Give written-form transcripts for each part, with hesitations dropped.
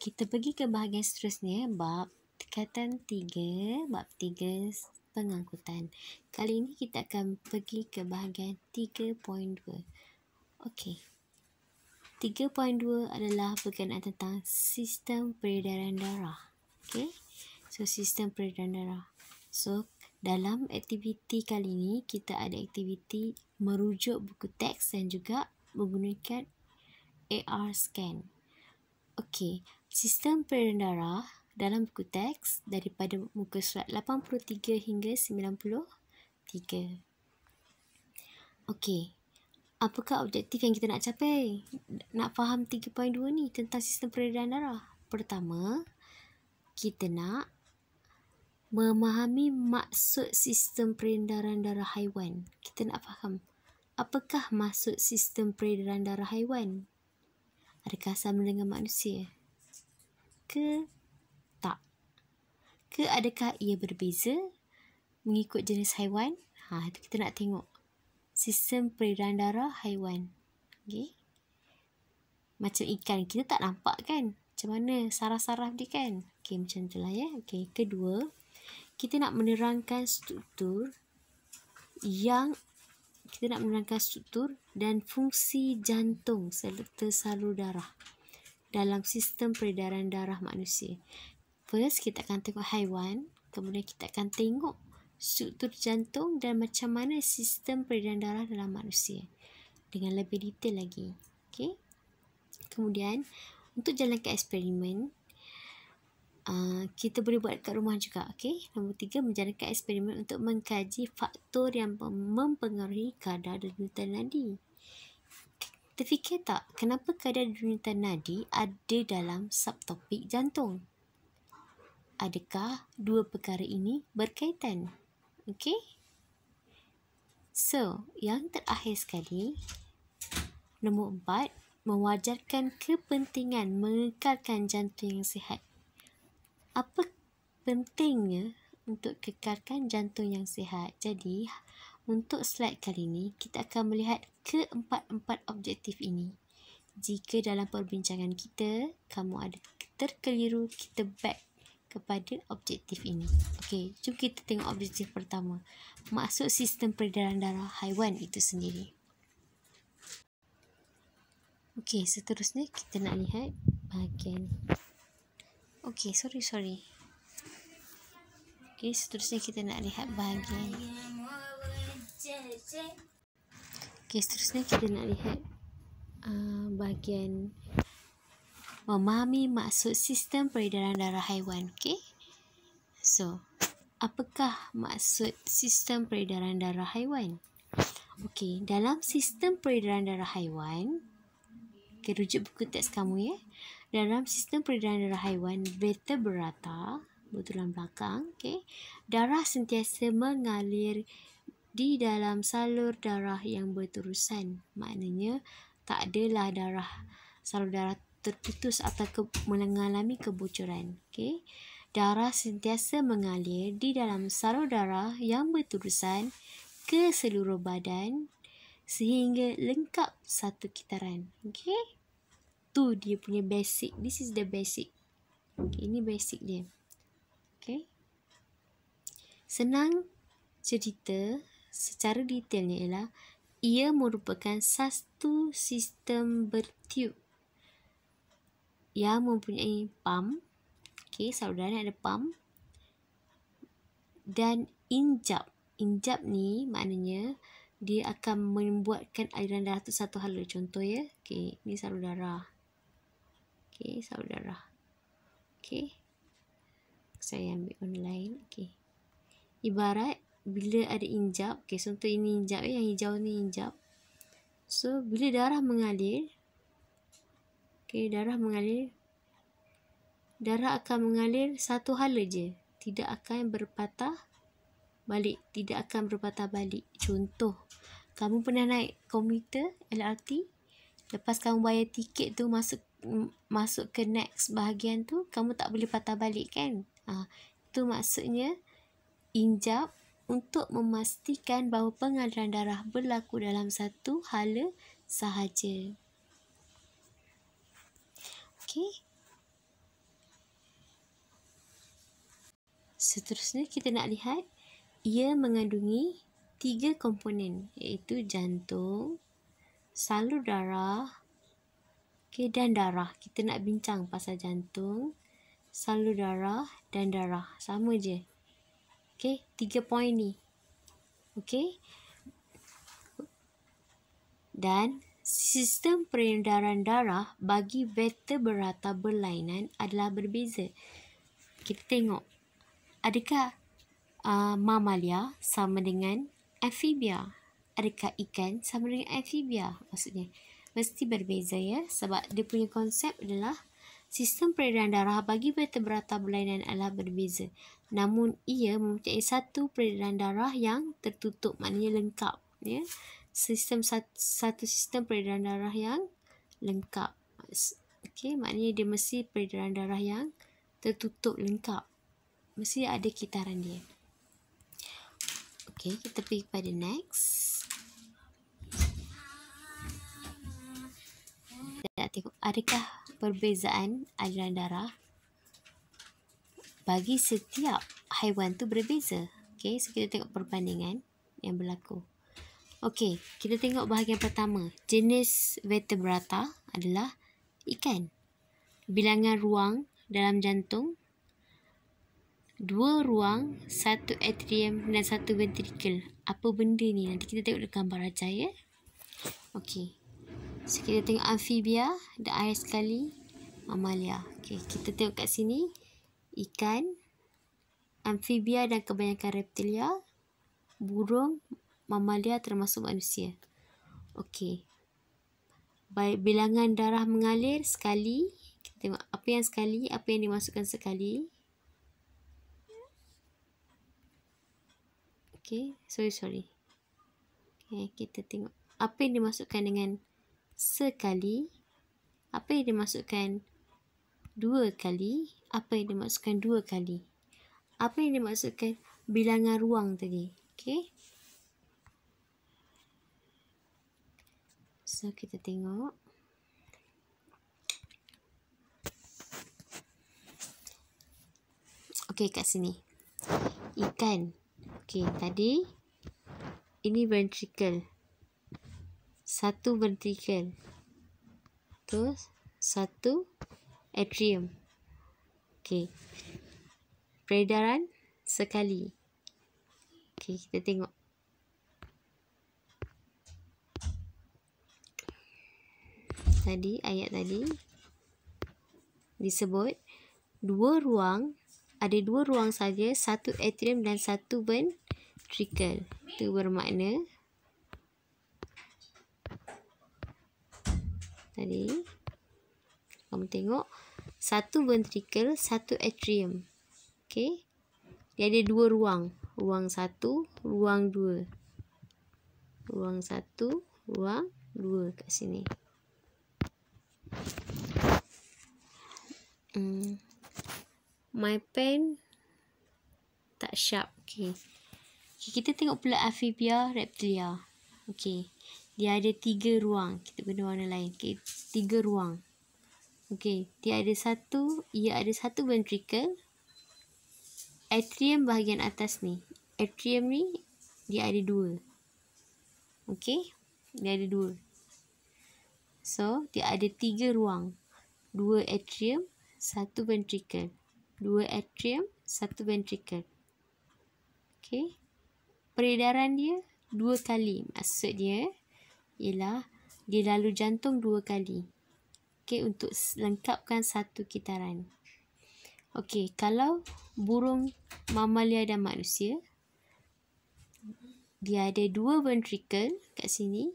Kita pergi ke bahagian seterusnya, bab tingkatan 3, bab 3 pengangkutan. Kali ini kita akan pergi ke bahagian 3.2. Okey. 3.2 adalah berkenaan tentang sistem peredaran darah. Okey. So, sistem peredaran darah. So, dalam aktiviti kali ini, kita ada aktiviti merujuk buku teks dan juga menggunakan AR scan. Okey, sistem peredaran darah dalam buku teks daripada muka surat 83 hingga 93. Okey, apakah objektif yang kita nak capai? Nak faham 3.2 ni tentang sistem peredaran darah. Pertama, kita nak memahami maksud sistem peredaran darah haiwan. Kita nak faham apakah maksud sistem peredaran darah haiwan? Adakah sama dengan manusia? Ke tak? Ke adakah ia berbeza mengikut jenis haiwan? Itu kita nak tengok. Sistem peredaran darah haiwan. Okay. Macam ikan, kita tak nampak kan? Macam mana saraf-saraf dia kan? Okay, macam itulah ya. Okay. Kedua, kita nak menerangkan struktur dan fungsi jantung serta salur darah dalam sistem peredaran darah manusia. First, kita akan tengok haiwan. Kemudian kita akan tengok struktur jantung dan macam mana sistem peredaran darah dalam manusia. Dengan lebih detail lagi. Okay. Kemudian, untuk jalankan eksperimen, kita boleh buat kat rumah juga. Okay. Nombor 3, menjalankan eksperimen untuk mengkaji faktor yang mempengaruhi kadar denyutan nadi. Terfikir tak, kenapa kadar denyutan nadi ada dalam subtopik jantung? Adakah dua perkara ini berkaitan? Okey. So, yang terakhir sekali, nombor 4, mewajarkan kepentingan mengekalkan jantung yang sihat. Apa pentingnya untuk kekalkan jantung yang sihat? Jadi, untuk slide kali ini, kita akan melihat keempat-empat objektif ini. Jika dalam perbincangan kita, kamu ada terkeliru, kita back kepada objektif ini. Okey, jom kita tengok objektif pertama. Maksud sistem peredaran darah haiwan itu sendiri. Okey, seterusnya kita nak lihat bahagian. Okey, sorry. Okey, seterusnya kita nak lihat bahagian. Okey, seterusnya kita nak lihat bahagian memahami maksud sistem peredaran darah haiwan. Okey. So, apakah maksud sistem peredaran darah haiwan? Okey, dalam sistem peredaran darah haiwan, rujuk buku teks kamu ya. Dalam sistem peredaran darah haiwan vertebrata, bertulang belakang, okey, darah sentiasa mengalir di dalam salur darah yang berterusan. Maknanya tak adalah salur darah terputus atau mengalami kebocoran. Okey. Darah sentiasa mengalir di dalam salur darah yang berterusan ke seluruh badan sehingga lengkap satu kitaran. Okey. Tu dia punya basic. This is the basic. Okay, ini basic dia. Okay. Senang cerita secara detailnya ialah ia merupakan satu sistem bertiup yang mempunyai pump. Okay, salur darah ada pump dan injap. Injap ni maknanya dia akan membuatkan aliran darah tu satu hala. Contoh ya. Okay, ni salur darah. Okay, salur darah. Okay. Saya ambil online. Okay. Ibarat bila ada injap. Okay, contoh ini injap ya. Yang hijau ni injap. So, bila darah mengalir. Okay, darah akan mengalir satu hala je. Tidak akan berpatah balik. Contoh, kamu pernah naik komuter LRT. Lepas kamu bayar tiket tu masuk ke next bahagian tu, kamu tak boleh patah balik kan? Itu maksudnya injap untuk memastikan bahawa pengaliran darah berlaku dalam satu hala sahaja. Okey. Seterusnya kita nak lihat ia mengandungi 3 komponen, iaitu jantung, salur darah, dan darah. Kita nak bincang pasal jantung, salur darah dan darah. Sama je. 3 poin ni. Dan sistem peredaran darah bagi vertebrata berlainan adalah berbeza. Kita tengok, adakah mamalia sama dengan amfibia? Adakah ikan sama dengan amfibia? Maksudnya, mesti berbeza ya, sebab dia punya konsep adalah sistem peredaran darah bagi vertebrata berlainan adalah berbeza. Namun, ia mempunyai satu peredaran darah yang tertutup, maknanya lengkap. Ya. Satu sistem peredaran darah yang lengkap. Maknanya dia mesti peredaran darah yang tertutup lengkap. Mesti ada kitaran dia. Kita pergi pada next. Kita nak tengok adakah perbezaan aliran darah bagi setiap haiwan tu berbeza. So kita tengok perbandingan yang berlaku. Kita tengok bahagian pertama. Jenis vertebrata adalah ikan. Bilangan ruang dalam jantung 2 ruang, 1 atrium dan 1 ventricle. Apa benda ni? Nanti kita tengok dalam gambar aja ya. So kita tengok amfibia dan akhir sekali mamalia. Kita tengok kat sini ikan, amfibia dan kebanyakan reptilia, burung, mamalia termasuk manusia. Bilangan darah mengalir sekali. Kita tengok apa yang sekali, apa yang dimasukkan sekali. Sorry. Kita tengok apa yang dimasukkan dengan sekali, apa yang dimasukkan 2 kali, apa yang dimasukkan 2 kali, apa yang dimasukkan bilangan ruang tadi. So kita tengok. Kat sini ikan. Tadi ini ventricle. 1 ventricle. Terus 1 atrium. Peredaran sekali. Kita tengok. Ayat tadi disebut 2 ruang. Ada 2 ruang saja, 1 atrium dan 1 ventricle. Itu bermakna tadi kamu tengok 1 ventricle, 1 atrium. Dia ada 2 ruang. Ruang 1, ruang 2. Ruang 1, ruang 2 kat sini. My pen tak sharp. Kita tengok pula amfibia reptilia. Dia ada 3 ruang. Kita guna warna lain. 3 ruang. Ia ada satu ventricle. Atrium bahagian atas ni. Atrium ni dia ada 2. Dia ada 2. So dia ada 3 ruang. 2 atrium, 1 ventricle. 2 atrium, 1 ventricle. Peredaran dia 2 kali. Maksud dia ialah dia lalu jantung 2 kali. Untuk lengkapkan satu kitaran. Kalau burung, mamalia dan manusia, dia ada 2 ventricle kat sini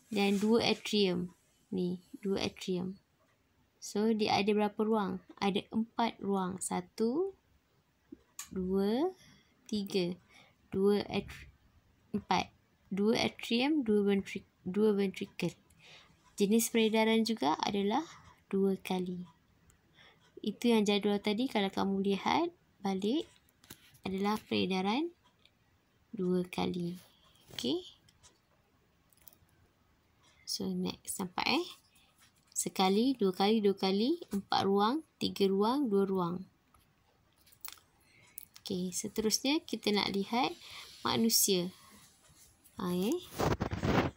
dan 2 atrium. Ni, 2 atrium. So, dia ada berapa ruang? Ada 4 ruang. 1, 2, 3. 4. 2 atrium, 2 ventricle. Jenis peredaran juga adalah 2 kali. Itu yang jadual tadi. Kalau kamu lihat balik, adalah peredaran 2 kali. So, next. Sampai sekali, 2 kali, 2 kali, 4 ruang, 3 ruang, 2 ruang. Okey, seterusnya kita nak lihat manusia.